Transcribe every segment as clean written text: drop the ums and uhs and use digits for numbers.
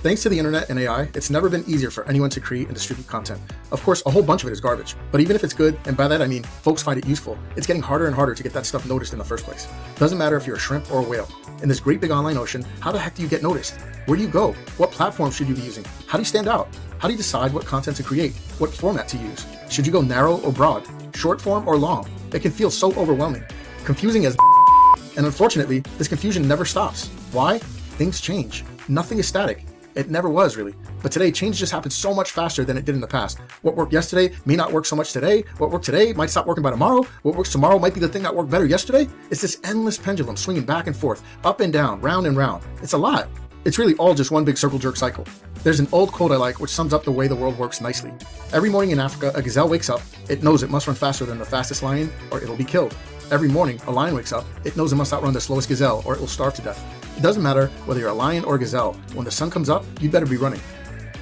Thanks to the internet and AI, it's never been easier for anyone to create and distribute content. Of course, a whole bunch of it is garbage, but even if it's good, and by that I mean folks find it useful, it's getting harder and harder to get that stuff noticed in the first place. Doesn't matter if you're a shrimp or a whale. In this great big online ocean, how the heck do you get noticed? Where do you go? What platform should you be using? How do you stand out? How do you decide what content to create? What format to use? Should you go narrow or broad? Short form or long? It can feel so overwhelming. Confusing as and unfortunately, this confusion never stops. Why? Things change. Nothing is static. It never was, really. But today, change just happens so much faster than it did in the past. What worked yesterday may not work so much today. What worked today might stop working by tomorrow. What works tomorrow might be the thing that worked better yesterday. It's this endless pendulum swinging back and forth, up and down, round and round. It's a lot. It's really all just one big circle jerk cycle. There's an old quote I like which sums up the way the world works nicely. Every morning in Africa, a gazelle wakes up. It knows it must run faster than the fastest lion or it'll be killed. Every morning, a lion wakes up. It knows it must outrun the slowest gazelle or it will starve to death. It doesn't matter whether you're a lion or a gazelle. When the sun comes up, you better be running.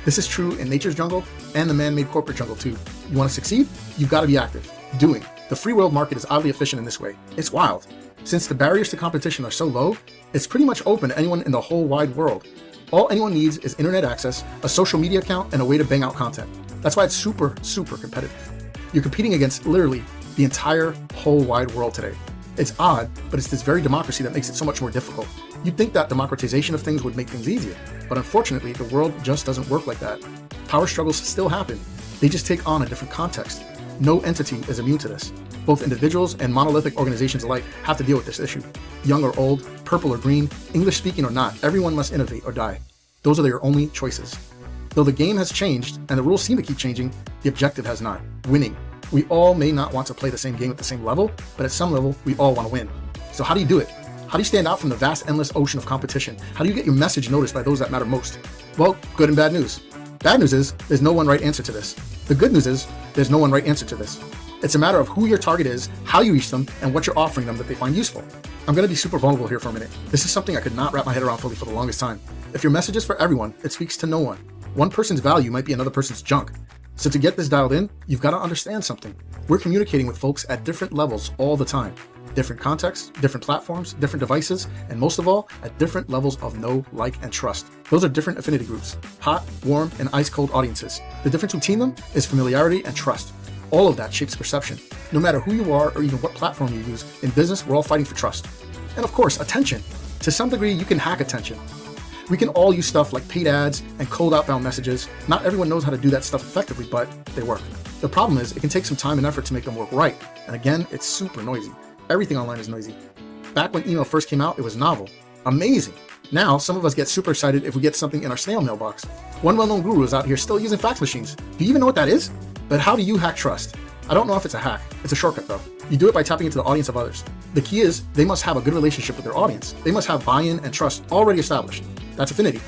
This is true in nature's jungle and the man-made corporate jungle too. You want to succeed? You've got to be active, doing. The free world market is oddly efficient in this way. It's wild. Since the barriers to competition are so low, it's pretty much open to anyone in the whole wide world. All anyone needs is internet access, a social media account, and a way to bang out content. That's why it's super competitive. You're competing against literally the entire whole wide world today. It's odd, but it's this very democracy that makes it so much more difficult. You'd think that democratization of things would make things easier, but unfortunately, the world just doesn't work like that. Power struggles still happen. They just take on a different context. No entity is immune to this. Both individuals and monolithic organizations alike have to deal with this issue. Young or old, purple or green, English speaking or not, everyone must innovate or die. Those are their only choices. Though the game has changed and the rules seem to keep changing, the objective has not: winning. We all may not want to play the same game at the same level, but at some level, we all want to win. So how do you do it? How do you stand out from the vast, endless ocean of competition? How do you get your message noticed by those that matter most? Well, good and bad news. Bad news is, there's no one right answer to this. The good news is, there's no one right answer to this. It's a matter of who your target is, how you reach them, and what you're offering them that they find useful. I'm going to be super vulnerable here for a minute. This is something I could not wrap my head around fully for the longest time. If your message is for everyone, it speaks to no one. One person's value might be another person's junk. So to get this dialed in, you've got to understand something. We're communicating with folks at different levels all the time. Different contexts, different platforms, different devices, and most of all, at different levels of know, like, and trust. Those are different affinity groups: hot, warm, and ice-cold audiences. The difference between them is familiarity and trust. All of that shapes perception. No matter who you are or even what platform you use, in business, we're all fighting for trust. And of course, attention. To some degree, you can hack attention. We can all use stuff like paid ads and cold outbound messages. Not everyone knows how to do that stuff effectively, but they work. The problem is, it can take some time and effort to make them work right. And again, it's super noisy. Everything online is noisy. Back when email first came out, it was novel. Amazing. Now, some of us get super excited if we get something in our snail mailbox. One well-known guru is out here still using fax machines. Do you even know what that is? But how do you hack trust? I don't know if it's a hack. It's a shortcut though. You do it by tapping into the audience of others. The key is, they must have a good relationship with their audience. They must have buy-in and trust already established. That's affinity.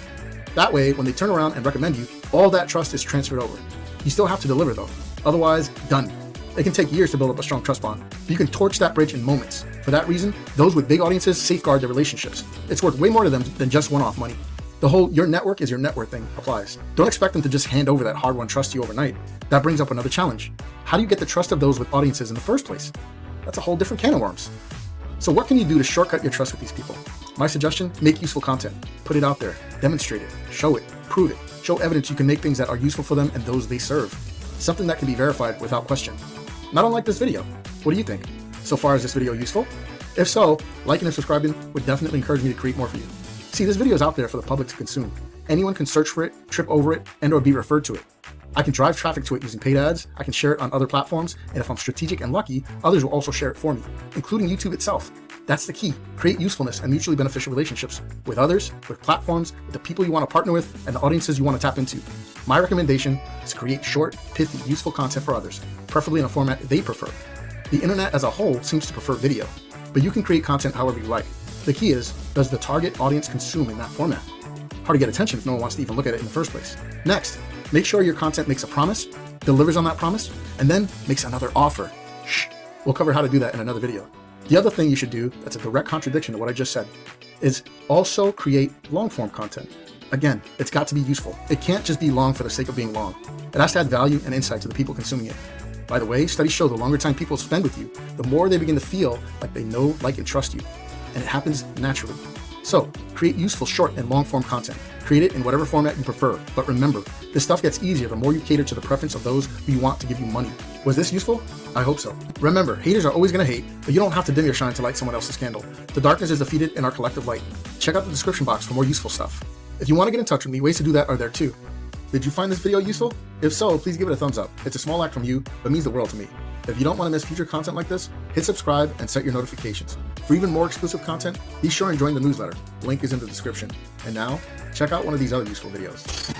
That way, when they turn around and recommend you, all that trust is transferred over. You still have to deliver though. Otherwise, done. It can take years to build up a strong trust bond, but you can torch that bridge in moments. For that reason, those with big audiences safeguard their relationships. It's worth way more to them than just one-off money. The whole "your network is your net worth" thing applies. Don't expect them to just hand over that hard-won trust to you overnight. That brings up another challenge. How do you get the trust of those with audiences in the first place? That's a whole different can of worms. So what can you do to shortcut your trust with these people? My suggestion: make useful content. Put it out there. Demonstrate it. Show it. Prove it. Show evidence you can make things that are useful for them and those they serve. Something that can be verified without question. Not unlike this video. What do you think? So far, is this video useful? If so, liking and subscribing would definitely encourage me to create more for you. See, this video is out there for the public to consume. Anyone can search for it, trip over it, and or be referred to it. I can drive traffic to it using paid ads, I can share it on other platforms, and if I'm strategic and lucky, others will also share it for me, including YouTube itself. That's the key. Create usefulness and mutually beneficial relationships with others, with platforms, with the people you want to partner with, and the audiences you want to tap into. My recommendation is to create short, pithy, useful content for others, preferably in a format they prefer. The internet as a whole seems to prefer video, but you can create content however you like. The key is, does the target audience consume in that format? Hard to get attention if no one wants to even look at it in the first place. Next, make sure your content makes a promise, delivers on that promise, and then makes another offer. Shh, we'll cover how to do that in another video. The other thing you should do, that's a direct contradiction to what I just said, is also create long-form content. Again, it's got to be useful. It can't just be long for the sake of being long. It has to add value and insight to the people consuming it. By the way, studies show the longer time people spend with you, the more they begin to feel like they know, like, and trust you. And it happens naturally. So, create useful short and long form content. Create it in whatever format you prefer, but remember, this stuff gets easier the more you cater to the preference of those who you want to give you money. Was this useful? I hope so. Remember, haters are always going to hate, but you don't have to dim your shine to light someone else's candle. The darkness is defeated in our collective light. Check out the description box for more useful stuff. If you want to get in touch with me, ways to do that are there too. Did you find this video useful? If so, please give it a thumbs up. It's a small act from you, but means the world to me. If you don't want to miss future content like this, hit subscribe and set your notifications. For even more exclusive content, be sure and join the newsletter. Link is in the description. And now, check out one of these other useful videos.